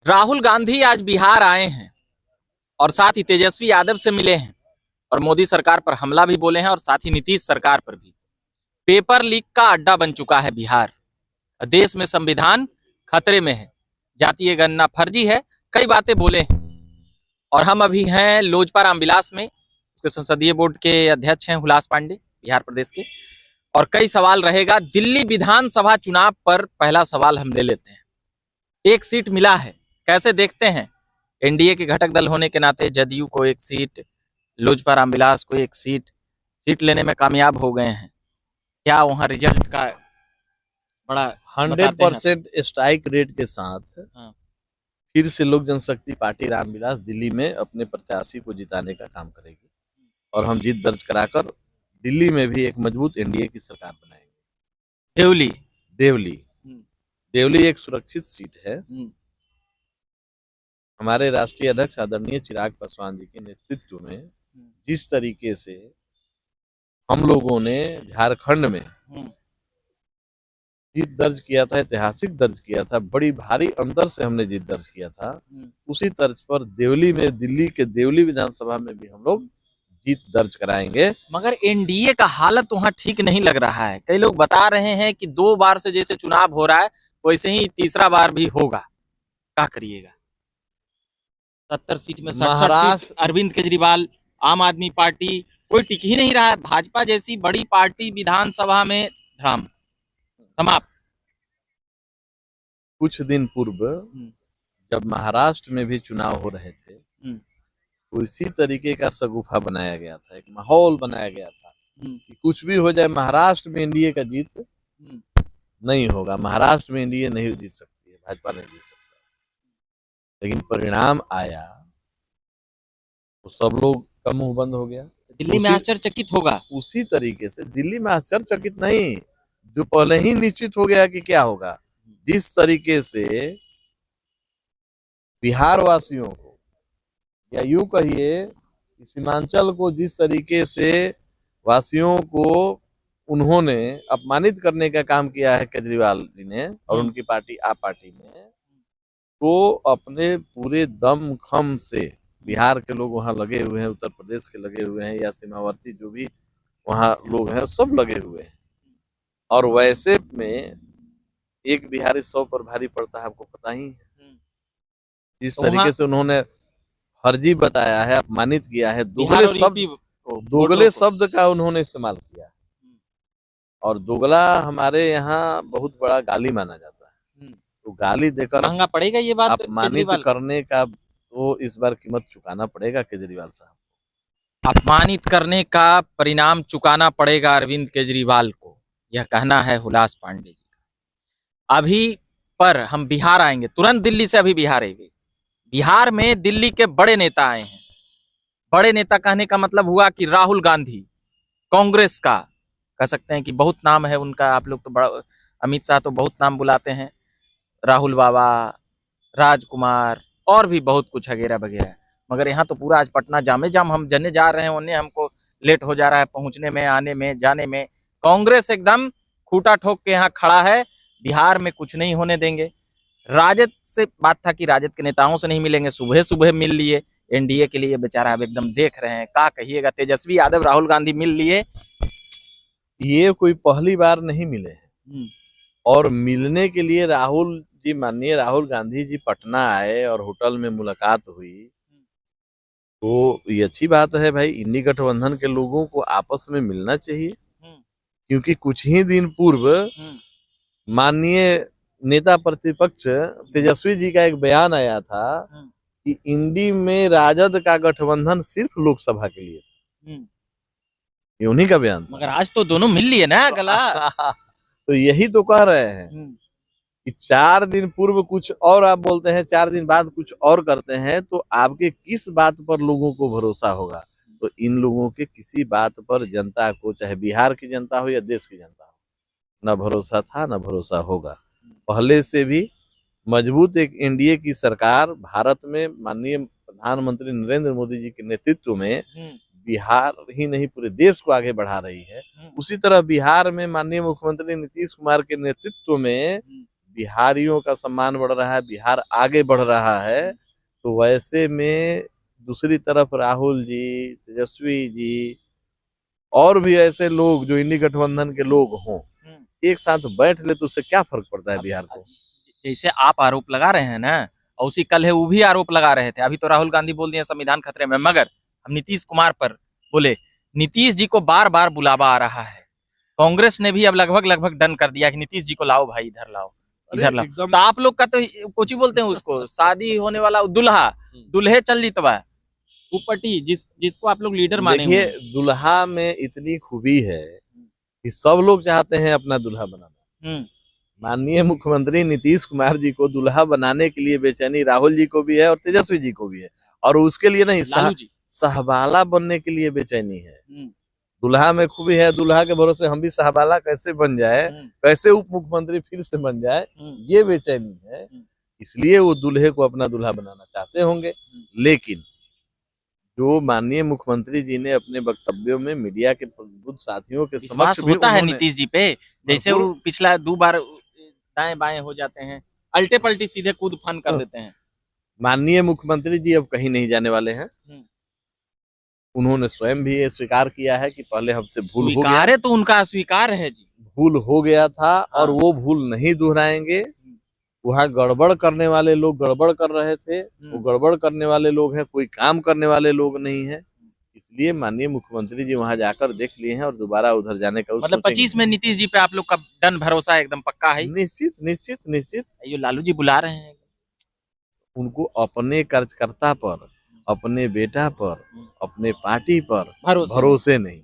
राहुल गांधी आज बिहार आए हैं और साथ ही तेजस्वी यादव से मिले हैं और मोदी सरकार पर हमला भी बोले हैं और साथ ही नीतीश सरकार पर भी। पेपर लीक का अड्डा बन चुका है बिहार। देश में संविधान खतरे में है, जातीय गणना फर्जी है, कई बातें बोले हैं। और हम अभी हैं लोजपा रामविलास में, उसके संसदीय बोर्ड के अध्यक्ष हैं हुलास पांडे बिहार प्रदेश के। और कई सवाल रहेगा दिल्ली विधानसभा चुनाव पर। पहला सवाल हम ले लेते हैं, एक सीट मिला है, कैसे देखते हैं? एनडीए के घटक दल होने के नाते जदयू को एक सीट, लोजपा रामविलास को एक सीट लेने में कामयाब हो गए हैं। क्या वहां रिजल्ट का बड़ा 100% स्ट्राइक रेट के साथ हाँ। फिर से लोक जनशक्ति पार्टी रामविलास दिल्ली में अपने प्रत्याशी को जिताने का काम करेगी और हम जीत दर्ज कराकर दिल्ली में भी एक मजबूत एनडीए की सरकार बनाएंगे। देवली एक सुरक्षित सीट है। हमारे राष्ट्रीय अध्यक्ष आदरणीय चिराग पासवान जी के नेतृत्व में जिस तरीके से हम लोगों ने झारखंड में जीत दर्ज किया था, ऐतिहासिक दर्ज किया था, बड़ी भारी अंतर से हमने जीत दर्ज किया था, उसी तर्ज पर देवली में, दिल्ली के देवली विधानसभा में भी हम लोग जीत दर्ज कराएंगे। मगर एनडीए का हालत वहां ठीक नहीं लग रहा है। कई लोग बता रहे हैं कि 2 बार से जैसे चुनाव हो रहा है वैसे ही तीसरा बार भी होगा। क्या करिएगा? 70 सीट में 67 सीट अरविंद केजरीवाल, आम आदमी पार्टी, कोई टिक ही नहीं रहा है। भाजपा जैसी बड़ी पार्टी विधानसभा में धड़ाम समाप्त। कुछ दिन पूर्व जब महाराष्ट्र में भी चुनाव हो रहे थे तो इसी तरीके का शगुफा बनाया गया था, एक माहौल बनाया गया था कि कुछ भी हो जाए महाराष्ट्र में एनडीए का जीत नहीं होगा, महाराष्ट्र में एनडीए नहीं जीत सकती है, भाजपा नहीं जीत सकती। लेकिन परिणाम आया तो सब लोग का मुंह बंद हो गया। दिल्ली में आश्चर्यचकित होगा। उसी तरीके से दिल्ली में आश्चर्यचकित नहीं, जो पहले ही निश्चित हो गया कि क्या होगा। जिस तरीके से बिहार वासियों को या यूं कहिए सीमांचल को जिस तरीके से वासियों को उन्होंने अपमानित करने का काम किया है केजरीवाल जी ने और उनकी पार्टी आप पार्टी ने, तो अपने पूरे दम खम से बिहार के लोग वहां लगे हुए हैं, उत्तर प्रदेश के लगे हुए हैं या सीमावर्ती जो भी वहां लोग हैं सब लगे हुए हैं। और वैसे में एक बिहारी 100 पर भारी पड़ता है, आपको पता ही है। जिस तरीके से उन्होंने फर्जी बताया है, अपमानित किया है, दोगले शब्द का उन्होंने इस्तेमाल किया और दोगला हमारे यहाँ बहुत बड़ा गाली माना जाता है। तो गाली देकर महंगा पड़ेगा ये बात, अपमानित करने का तो इस बार कीमत चुकाना पड़ेगा केजरीवाल साहब। अपमानित करने का परिणाम चुकाना पड़ेगा अरविंद केजरीवाल को, यह कहना है हुलास पांडे जी का। अभी पर हम बिहार आएंगे, तुरंत दिल्ली से अभी बिहार आएंगे। बिहार में दिल्ली के बड़े नेता आए हैं। बड़े नेता कहने का मतलब हुआ कि राहुल गांधी, कांग्रेस का कह सकते हैं कि बहुत नाम है उनका। आप लोग तो बड़ा, अमित शाह तो बहुत नाम बुलाते हैं, राहुल बाबा, राजकुमार और भी बहुत कुछ वगैरह वगैरह। मगर यहाँ तो पूरा आज पटना जामे जाम, हम जने जा रहे हैं उन्हें हमको लेट हो जा रहा है पहुंचने में, आने में, जाने में। कांग्रेस एकदम खूटा ठोक के यहाँ खड़ा है, बिहार में कुछ नहीं होने देंगे। राजद से बात था कि राजद के नेताओं से नहीं मिलेंगे, सुबह सुबह मिल लिए। एनडीए के लिए बेचारा अब एकदम देख रहे हैं, क्या कहिएगा। तेजस्वी यादव राहुल गांधी मिल लिए, ये कोई पहली बार नहीं मिले हैं। और मिलने के लिए राहुल जी, माननीय राहुल गांधी जी पटना आए और होटल में मुलाकात हुई, तो ये अच्छी बात है भाई। इंडी गठबंधन के लोगों को आपस में मिलना चाहिए, क्योंकि कुछ ही दिन पूर्व माननीय नेता प्रतिपक्ष तेजस्वी जी का एक बयान आया था कि इंडी में राजद का गठबंधन सिर्फ लोकसभा के लिए था। ये उन्हीं का बयान था। मगर आज तो दोनों मिल लिए ना गला। तो यही तो कह रहे हैं कि 4 दिन पूर्व कुछ और आप बोलते हैं, 4 दिन बाद कुछ और करते हैं, तो आपके किस बात पर लोगों को भरोसा होगा? तो इन लोगों के किसी बात पर जनता को, चाहे बिहार की जनता हो या देश की जनता हो, न भरोसा था न भरोसा होगा। पहले से भी मजबूत एक एनडीए की सरकार भारत में माननीय प्रधानमंत्री नरेंद्र मोदी जी के नेतृत्व में बिहार ही नहीं पूरे देश को आगे बढ़ा रही है। उसी तरह बिहार में माननीय मुख्यमंत्री नीतीश कुमार के नेतृत्व में बिहारियों का सम्मान बढ़ रहा है, बिहार आगे बढ़ रहा है, तो वैसे में दूसरी तरफ राहुल जी, तेजस्वी जी और भी ऐसे लोग जो इंडी गठबंधन के लोग हों, एक साथ बैठ ले तो उससे क्या फर्क पड़ता है बिहार को? जैसे आप आरोप लगा रहे हैं ना, और उसी कल है वो भी आरोप लगा रहे थे। अभी तो राहुल गांधी बोल दिए संविधान खतरे में, मगर हम नीतीश कुमार पर बोले, नीतीश जी को बार बार बुलावा आ रहा है। कांग्रेस ने भी अब लगभग लगभग डन कर दिया कि नीतीश जी को लाओ भाई, इधर लाओ, इधर लाओ। तो आप लोग का तो कुछ ही बोलते हैं उसको, शादी होने वाला दूल्हा, दूल्हे चल जीतवा उपटी, जिसको आप लोग लीडर माने हुए हैं। देखिए, दुल्हा में इतनी खूबी है कि सब लोग चाहते हैं अपना दूल्हा बनाना। माननीय मुख्यमंत्री नीतीश कुमार जी को दूल्हा बनाने के लिए बेचैनी राहुल जी को भी है और तेजस्वी जी को भी है, और उसके लिए नहीं, सहबाला बनने के लिए बेचैनी है। दूल्हा में खूबी है, दूल्हा के भरोसे हम भी सहबाला कैसे बन जाए, कैसे उप मुख्यमंत्री फिर से बन जाए, ये बेचैनी है। इसलिए वो दूल्हे को अपना दूल्हा बनाना चाहते होंगे। लेकिन जो माननीय मुख्यमंत्री जी ने अपने वक्तव्यों में मीडिया के प्रबुद्ध साथियों के समक्ष भी होता है नीतीश जी पे, जैसे वो पिछला 2 बार दाएं बाएं हो जाते हैं, अल्टे पलटी सीधे कूद फान कर देते हैं। माननीय मुख्यमंत्री जी अब कहीं नहीं जाने वाले हैं। उन्होंने स्वयं भी ये स्वीकार किया है कि पहले हमसे भूल हो गया है, तो उनका स्वीकार है जी, भूल हो गया था और वो भूल नहीं दोहराएंगे। वहाँ गड़बड़ करने वाले लोग गड़बड़ कर रहे थे, वो गड़बड़ करने वाले लोग हैं, कोई काम करने वाले लोग नहीं है। इसलिए माननीय मुख्यमंत्री जी वहाँ जाकर देख लिए हैं और दोबारा उधर जाने का मतलब 25 में नीतीश जी पे आप लोग का डन भरोसा एकदम पक्का है? निश्चित निश्चित निश्चित। ये लालू जी बुला रहे हैं, उनको अपने कार्यकर्ता पर, अपने बेटा पर, अपने पार्टी पर भरोसे नहीं।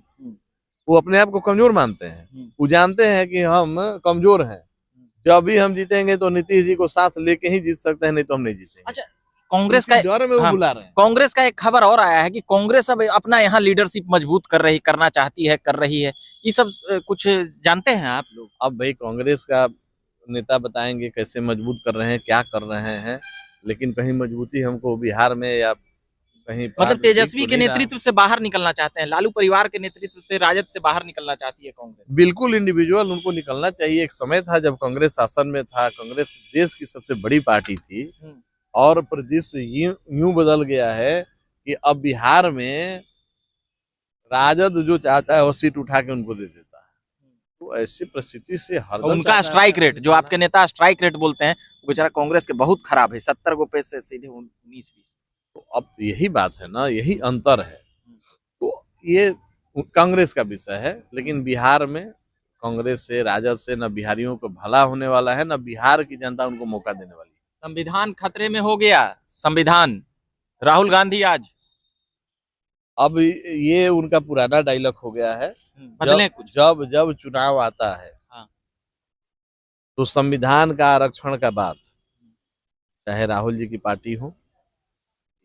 वो अपने आप को कमजोर मानते हैं। वो जानते हैं कि हम कमजोर हैं, जब भी हम जीतेंगे तो नीतीश जी को साथ लेके ही जीत सकते हैं, नहीं तो हम नहीं जीतेंगे। अच्छा, कांग्रेस का दौर में वो बुला रहे हैं। कांग्रेस का एक खबर और आया है कि कांग्रेस अब अपना यहाँ लीडरशिप मजबूत करना चाहती है, कर रही है। ये सब कुछ जानते हैं आप लोग? अब भाई कांग्रेस का नेता बताएंगे कैसे मजबूत कर रहे हैं, क्या कर रहे हैं, लेकिन कहीं मजबूती हमको बिहार में या कहीं मतलब तेजस्वी के नेतृत्व से बाहर निकलना चाहते हैं, लालू परिवार के नेतृत्व से, राजद से बाहर निकलना चाहती है कांग्रेस? बिल्कुल इंडिविजुअल उनको निकलना चाहिए। एक समय था जब कांग्रेस शासन में था, कांग्रेस देश की सबसे बड़ी पार्टी थी, और परिदृश्य यूं बदल गया है कि अब बिहार में राजद जो चाहता है वो सीट उठा के उनको दे देता है। तो ऐसी परिस्थिति से हरदम उनका स्ट्राइक रेट, जो आपके नेता स्ट्राइक रेट बोलते हैं, वो बेचारा कांग्रेस के बहुत खराब है, 70 गो पे से सीधे 19-20। तो अब यही बात है ना, यही अंतर है। तो ये कांग्रेस का विषय है, लेकिन बिहार में कांग्रेस से, राजद से न बिहारियों को भला होने वाला है, न बिहार की जनता उनको मौका देने वाली है। संविधान खतरे में हो गया, संविधान, राहुल गांधी आज। अब ये उनका पुराना डायलॉग हो गया है। बदले कुछ। जब चुनाव आता है, तो संविधान का आरक्षण का बात, चाहे राहुल जी की पार्टी हो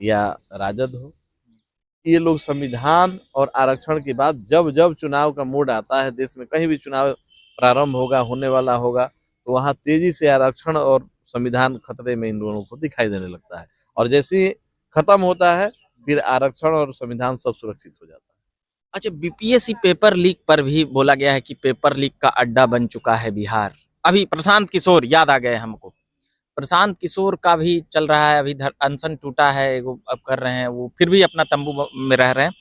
या राजद हो, ये लोग संविधान और आरक्षण की बात, जब चुनाव का मोड आता है, देश में कहीं भी चुनाव प्रारंभ होगा, होने वाला होगा, तो वहां तेजी से आरक्षण और संविधान खतरे में इन दोनों को दिखाई देने लगता है। और जैसे ही खत्म होता है, फिर आरक्षण और संविधान सब सुरक्षित हो जाता है। अच्छा, बीपीएससी पेपर लीक पर भी बोला गया है कि पेपर लीक का अड्डा बन चुका है बिहार। अभी प्रशांत किशोर याद आ गए हमको, प्रशांत किशोर का भी चल रहा है, अभी अनशन टूटा है, वो अब कर रहे हैं, वो फिर भी अपना तंबू में रह रहे हैं।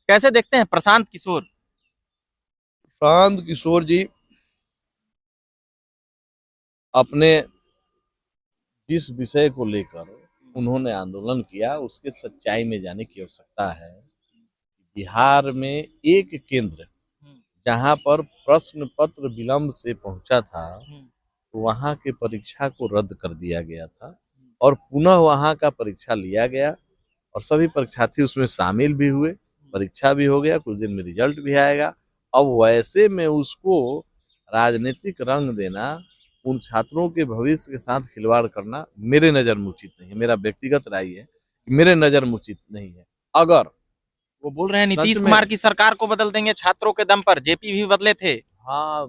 कैसे देखते हैं प्रशांत किशोर? प्रशांत किशोर जी अपने जिस विषय को लेकर उन्होंने आंदोलन किया, उसके सच्चाई में जाने की आवश्यकता है। बिहार में एक केंद्र जहां पर प्रश्न पत्र विलंब से पहुंचा था, तो वहां के परीक्षा को रद्द कर दिया गया था और पुनः वहां का परीक्षा लिया गया और सभी परीक्षार्थी उसमें शामिल भी हुए, परीक्षा भी हो गया, कुछ दिन में रिजल्ट भी आएगा। अब वैसे में उसको राजनीतिक रंग देना, उन छात्रों के भविष्य के साथ खिलवाड़ करना मेरे नजर में उचित नहीं है। मेरा व्यक्तिगत राय है, मेरे नजर में उचित नहीं है। अगर वो बोल रहे हैं नीतीश कुमार की सरकार को बदल देंगे छात्रों के दम पर, जेपी भी बदले थे। हाँ,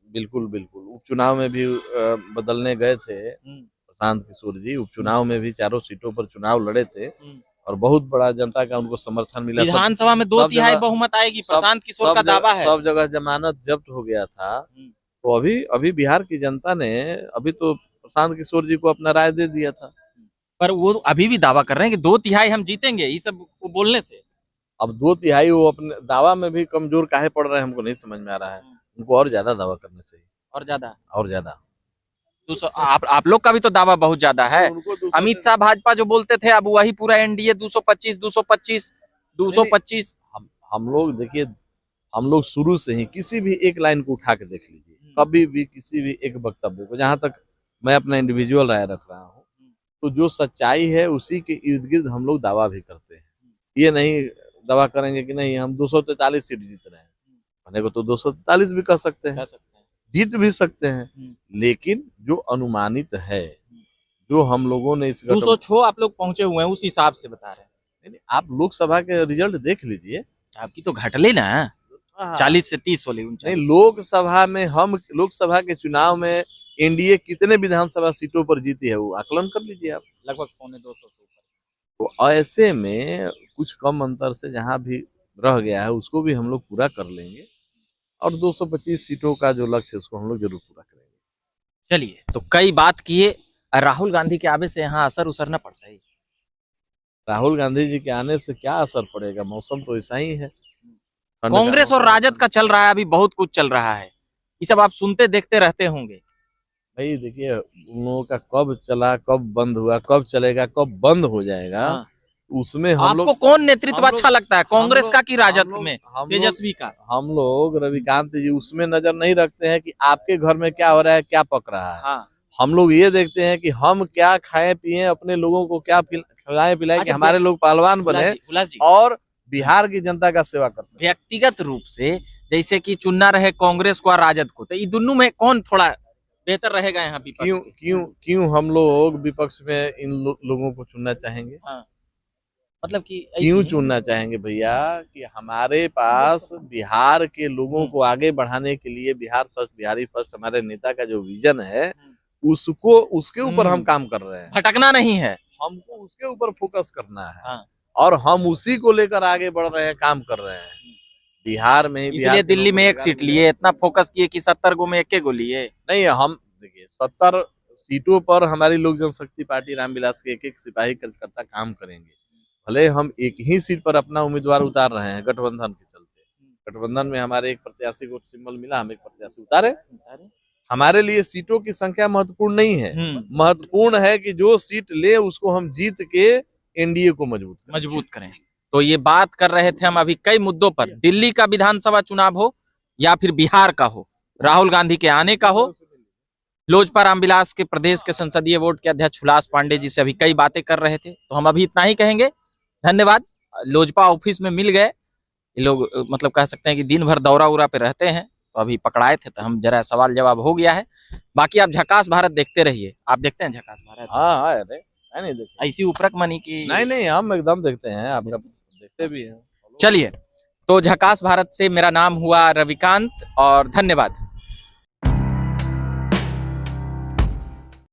बिल्कुल बिल्कुल, उपचुनाव में भी बदलने गए थे प्रशांत किशोर जी, उपचुनाव में भी 4 सीटों पर चुनाव लड़े थे और बहुत बड़ा जनता का उनको समर्थन मिला। विधानसभा में 2/3 बहुमत आएगी, प्रशांत किशोर का दावा है। सब जगह जमानत जब्त हो गया था। तो अभी बिहार की जनता ने, अभी तो प्रशांत किशोर जी को अपना राय दे दिया था। पर वो अभी भी दावा कर रहे हैं कि 2/3 हम जीतेंगे, ये सब को बोलने से। अब 2/3 वो अपने दावा में भी कमजोर काहे पड़ रहे हैं, हमको नहीं समझ में आ रहा है। उनको और ज्यादा दावा करना चाहिए, और ज्यादा और ज्यादा। 200। आप लोग का भी तो दावा बहुत ज्यादा है। उनको 200 अमित शाह भाजपा जो बोलते थे, अब वही पूरा एनडीए 225 225 225। हम लोग देखिए, हम लोग शुरू से ही किसी भी एक लाइन को उठा के देख लीजिए, कभी भी किसी भी एक वक्तव्य को, जहां तक मैं अपना इंडिविजुअल राय रख रहा हूँ, तो जो सच्चाई है उसी के इर्द गिर्द हम लोग दावा भी करते हैं। ये नहीं दावा करेंगे कि नहीं हम 243 सीट जीत रहे हैं, बने को तो 243 भी कर सकते हैं, जीत भी सकते हैं, लेकिन जो अनुमानित है, जो हम लोगों ने इस 206 आप लोग पहुंचे हुए हैं, उस हिसाब से बता रहे हैं। नहीं, आप लोकसभा के रिजल्ट देख लीजिए, आपकी तो घटले ना 40 से 30 वाली। नहीं, लोकसभा में हम लोकसभा के चुनाव में एनडीए कितने विधानसभा सीटों पर जीती है, वो आकलन कर लीजिए आप। लगभग 250 से ऊपर। तो ऐसे में कुछ कम अंतर से जहां भी रह गया है उसको भी हम लोग पूरा कर लेंगे, और 225 सीटों का जो लक्ष्य है उसको हम लोग जरूर पूरा करेंगे। चलिए, तो कई बात किए, राहुल गांधी के आवे से यहाँ असर उसर न पड़ता है। राहुल गांधी जी के आने से क्या असर पड़ेगा, मौसम तो ऐसा ही है। कांग्रेस और राजद का चल रहा है, अभी बहुत कुछ चल रहा है, ये सब आप सुनते देखते रहते होंगे। भाई देखिए, उन लोगों का कब चला, कब बंद हुआ, कब चलेगा, कब बंद हो जाएगा, हाँ। उसमें हम आपको लोग कौन नेतृत्व अच्छा लगता है, कांग्रेस का कि राजद में हम तेजस्वी का? हम लोग रविकांत जी उसमें नजर नहीं रखते हैं कि आपके घर में क्या हो रहा है, क्या पक रहा है। हाँ। हम लोग ये देखते हैं कि हम क्या खाएं पिए, अपने लोगों को क्या खिलाएं पिलाएं, कि अच्छा, हमारे लोग पहलवान बने हुलास जी, और बिहार की जनता का सेवा कर सकें। व्यक्तिगत रूप से जैसे कि चुनना रहे कांग्रेस को और राजद को, तो ये दोनों में कौन थोड़ा बेहतर रहेगा यहाँ विपक्ष क्यों के? क्यों क्यों हम लोग विपक्ष में इन लोगों को चुनना चाहेंगे? हाँ। मतलब कि क्यों ऐसी चुनना चाहेंगे भैया, कि हमारे पास बिहार के लोगों को आगे बढ़ाने के लिए बिहार फर्स्ट, बिहारी फर्स्ट हमारे नेता का जो विजन है, उसको उसके ऊपर हम काम कर रहे हैं। भटकना नहीं है, हमको उसके ऊपर फोकस करना है। हाँ। और हम उसी को लेकर आगे बढ़ रहे हैं, काम कर रहे हैं। बिहार में ही, इसलिए दिल्ली में 1 सीट लिए, इतना फोकस किए कि 70 गो में 1 गो लिए। नहीं, हम देखिए 70 सीटों पर हमारी लोक जनशक्ति पार्टी रामविलास के एक सिपाही कार्यकर्ता काम करेंगे। भले हम एक ही सीट पर अपना उम्मीदवार उतार रहे हैं गठबंधन के चलते, गठबंधन में हमारे एक प्रत्याशी को सिंबल मिला, हम एक प्रत्याशी उतारे। हमारे लिए सीटों की संख्या महत्वपूर्ण नहीं है, महत्वपूर्ण है कि जो सीट ले उसको हम जीत के एनडीए को मजबूत करें। तो ये बात कर रहे थे हम अभी कई मुद्दों पर, दिल्ली का विधानसभा चुनाव हो या फिर बिहार का हो, राहुल गांधी के आने का हो, लोजपा रामविलास के प्रदेश के संसदीय बोर्ड के अध्यक्ष हुलास पांडे जी से अभी कई बातें कर रहे थे। तो हम अभी इतना ही कहेंगे, धन्यवाद। लोजपा ऑफिस में मिल गए ये लोग, मतलब कह सकते हैं कि दिन भर दौरा उरा पे रहते हैं, तो अभी पकड़ाए थे, तो हम जरा सवाल जवाब हो गया है। बाकी आप झकास भारत देखते रहिए। आप देखते हैं झकास भारत? हाँ, अरे नहीं देखते, ऐसी उपरक मनी की? नहीं, हम एकदम देखते हैं, आपका देखते भी हैं। चलिए, तो झकास भारत से मेरा नाम हुआ रविकांत, और धन्यवाद।